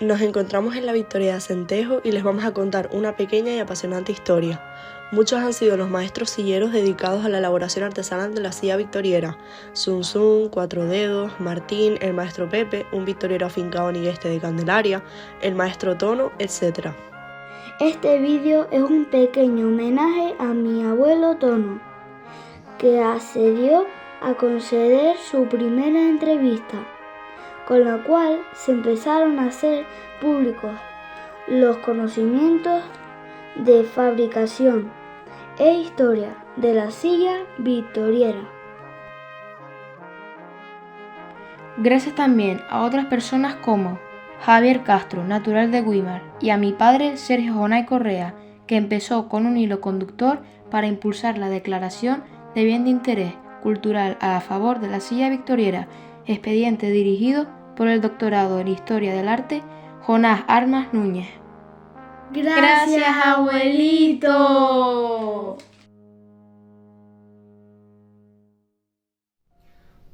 Nos encontramos en la Victoria de Acentejo y les vamos a contar una pequeña y apasionante historia. Muchos han sido los maestros silleros dedicados a la elaboración artesanal de la silla victoriera. Sun Sun, Cuatro Dedos, Martín, el maestro Pepe, un victoriero afincado en Igueste de Candelaria, el maestro Tono, etc. Este vídeo es un pequeño homenaje a mi abuelo Tono, que accedió a conceder su primera entrevista, con la cual se empezaron a hacer públicos los conocimientos de fabricación e historia de la silla victoriera. Gracias también a otras personas como Javier Castro, natural de Güímar, y a mi padre Sergio Jonay Correa, que empezó con un hilo conductor para impulsar la declaración de bien de interés cultural a favor de la silla victoriera, expediente dirigido por el doctorado en Historia del Arte Jonás Armas Núñez. ¡Gracias, abuelito!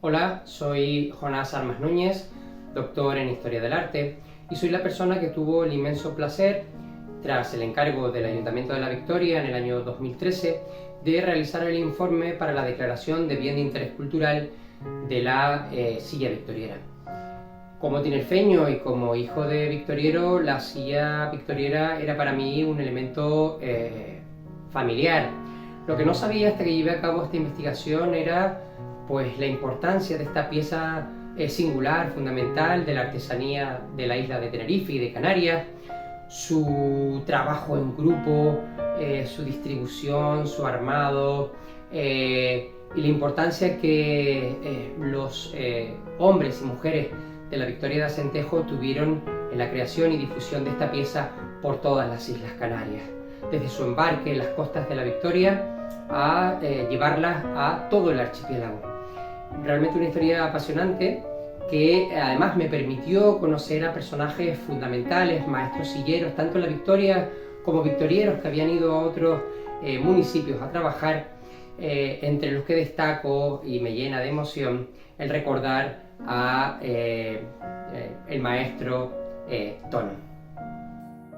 Hola, soy Jonás Armas Núñez, doctor en Historia del Arte, y soy la persona que tuvo el inmenso placer, tras el encargo del Ayuntamiento de La Victoria en el año 2013, de realizar el informe para la declaración de bien de interés cultural de la silla victoriera. Como tinerfeño y como hijo de victoriero, la silla victoriera era para mí un elemento familiar. Lo que no sabía hasta que llevé a cabo esta investigación era pues la importancia de esta pieza singular, fundamental de la artesanía de la isla de Tenerife y de Canarias, su trabajo en grupo, su distribución, su armado y la importancia que los hombres y mujeres de la Victoria de Acentejo tuvieron en la creación y difusión de esta pieza por todas las Islas Canarias, desde su embarque en las costas de la Victoria a llevarlas a todo el archipiélago. Realmente una historia apasionante que además me permitió conocer a personajes fundamentales, maestros silleros, tanto en la Victoria como victorieros que habían ido a otros municipios a trabajar, entre los que destaco y me llena de emoción el recordar a el maestro Tono.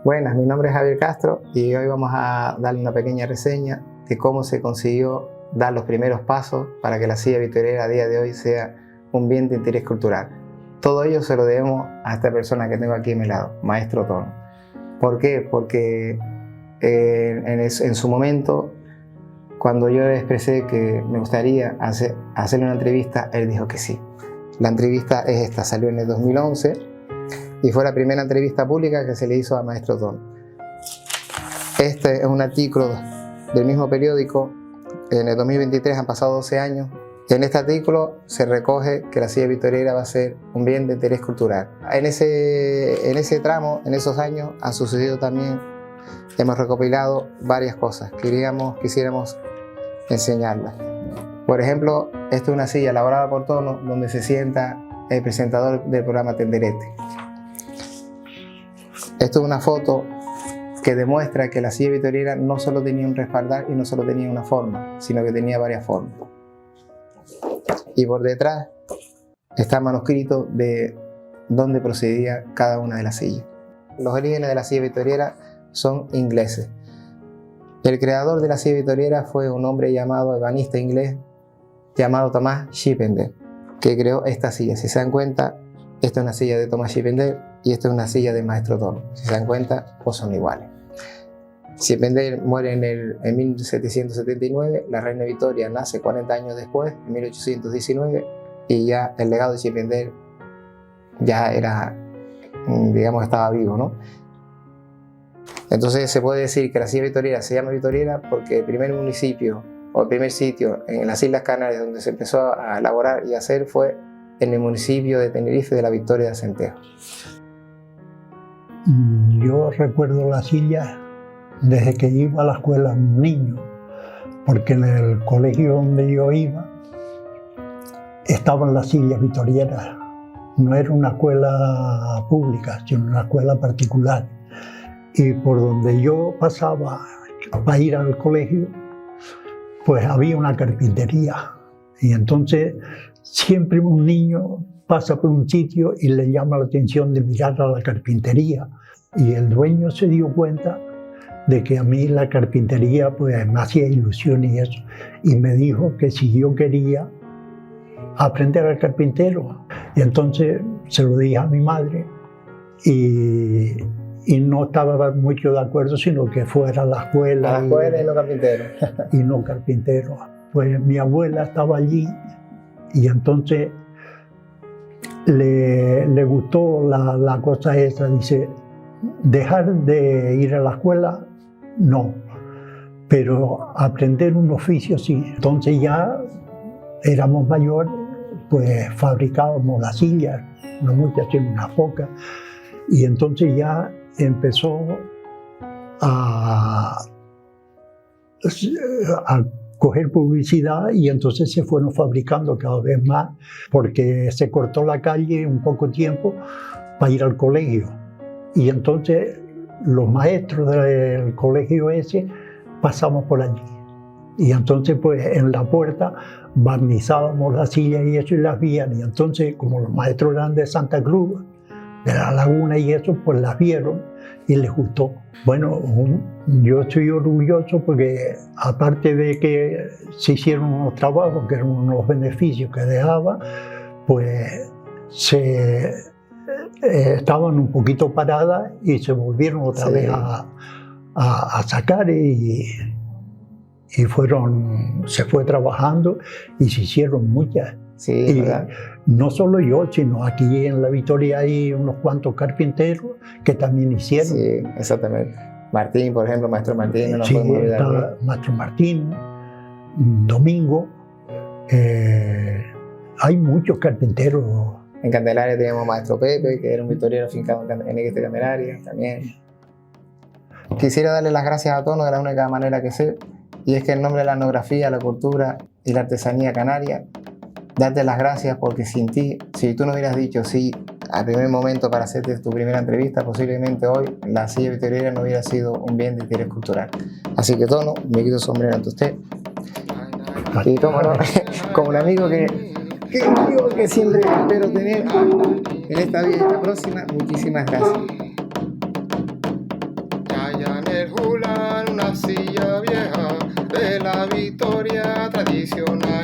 Buenas, mi nombre es Javier Castro y hoy vamos a darle una pequeña reseña de cómo se consiguió dar los primeros pasos para que la silla victoriera a día de hoy sea un bien de interés cultural. Todo ello se lo debemos a esta persona que tengo aquí a mi lado, maestro Tono. ¿Por qué? Porque en su momento, cuando yo le expresé que me gustaría hacerle una entrevista, él dijo que sí. La entrevista es esta, salió en el 2011 y fue la primera entrevista pública que se le hizo a maestro Tono. Este es un artículo del mismo periódico. En el 2023 han pasado 12 años. En este artículo se recoge que la silla victoriera va a ser un bien de interés cultural. En ese tramo, en esos años, han sucedido también, hemos recopilado varias cosas que quisiéramos enseñarlas. Por ejemplo, esta es una silla elaborada por Tono, donde se sienta el presentador del programa Tenderete. Esto es una foto que demuestra que la silla victoriera no solo tenía un respaldar y no solo tenía una forma, sino que tenía varias formas. Y por detrás está el manuscrito de dónde procedía cada una de las sillas. Los orígenes de la silla victoriera son ingleses. El creador de la silla victoriera fue un hombre ebanista inglés llamado Thomas Chippendale, que creó esta silla. Si se dan cuenta, esta es una silla de Thomas Chippendale y esta es una silla del maestro Tono. Si se dan cuenta, pues son iguales. Chippendale muere en 1779, la reina Victoria nace 40 años después, en 1819, y ya el legado de Chippendale ya era, digamos, estaba vivo, ¿no? Entonces se puede decir que la silla victoriera se llama victoriera porque el primer municipio o el primer sitio en las Islas Canarias donde se empezó a elaborar y hacer fue en el municipio de Tenerife de la Victoria de Acentejo. Yo recuerdo la silla desde que iba a la escuela un niño, porque en el colegio donde yo iba estaban las sillas victorieras. No era una escuela pública, sino una escuela particular. Y por donde yo pasaba para ir al colegio, pues había una carpintería. Y entonces siempre un niño pasa por un sitio y le llama la atención de mirar a la carpintería. Y el dueño se dio cuenta de que a mí la carpintería pues me hacía ilusión y eso. Y me dijo que si yo quería aprender al carpintero. Y entonces se lo dije a mi madre y no estaba mucho de acuerdo, sino que fuera a la escuela. A la escuela y no carpintero. Y no carpintero. Pues mi abuela estaba allí y entonces le gustó la cosa esa. Dice, dejar de ir a la escuela, no, pero aprender un oficio sí. Entonces ya éramos mayores, pues fabricábamos las sillas, no muchas, sino unas pocas, y entonces ya empezó a coger publicidad y entonces se fueron fabricando cada vez más porque se cortó la calle en poco tiempo para ir al colegio. Y entonces los maestros del colegio ese pasamos por allí. Y entonces pues en la puerta barnizábamos las sillas y eso y las vías. Y entonces como los maestros eran de Santa Cruz, de la Laguna y eso, pues las vieron y les gustó. Bueno, yo estoy orgulloso porque aparte de que se hicieron unos trabajos, que eran unos beneficios que dejaba, pues estaban un poquito paradas y se volvieron otra vez a sacar y se fue trabajando y se hicieron muchas. Sí, y ¿verdad? No solo yo, sino aquí en La Victoria hay unos cuantos carpinteros que también hicieron. Sí, exactamente. Martín, por ejemplo, Maestro Martín, no nos Sí, podemos olvidar. está Maestro Martín, Domingo, hay muchos carpinteros. En Candelaria teníamos Maestro Pepe, que era un victoriano afincado en este Candelaria también. Quisiera darle las gracias a Tono de la única manera que sé, y es que en nombre de la etnografía, la cultura y la artesanía canaria, darte las gracias porque sin ti, si tú no hubieras dicho sí al primer momento para hacerte tu primera entrevista, posiblemente hoy la silla victoriana no hubiera sido un bien de interés cultural. Así que Tono, me quito el sombrero ante usted. Y Tono, como un amigo que siempre espero tener en esta vida y en la próxima, muchísimas gracias. Allá en el Jular, una silla vieja de la Victoria tradicional.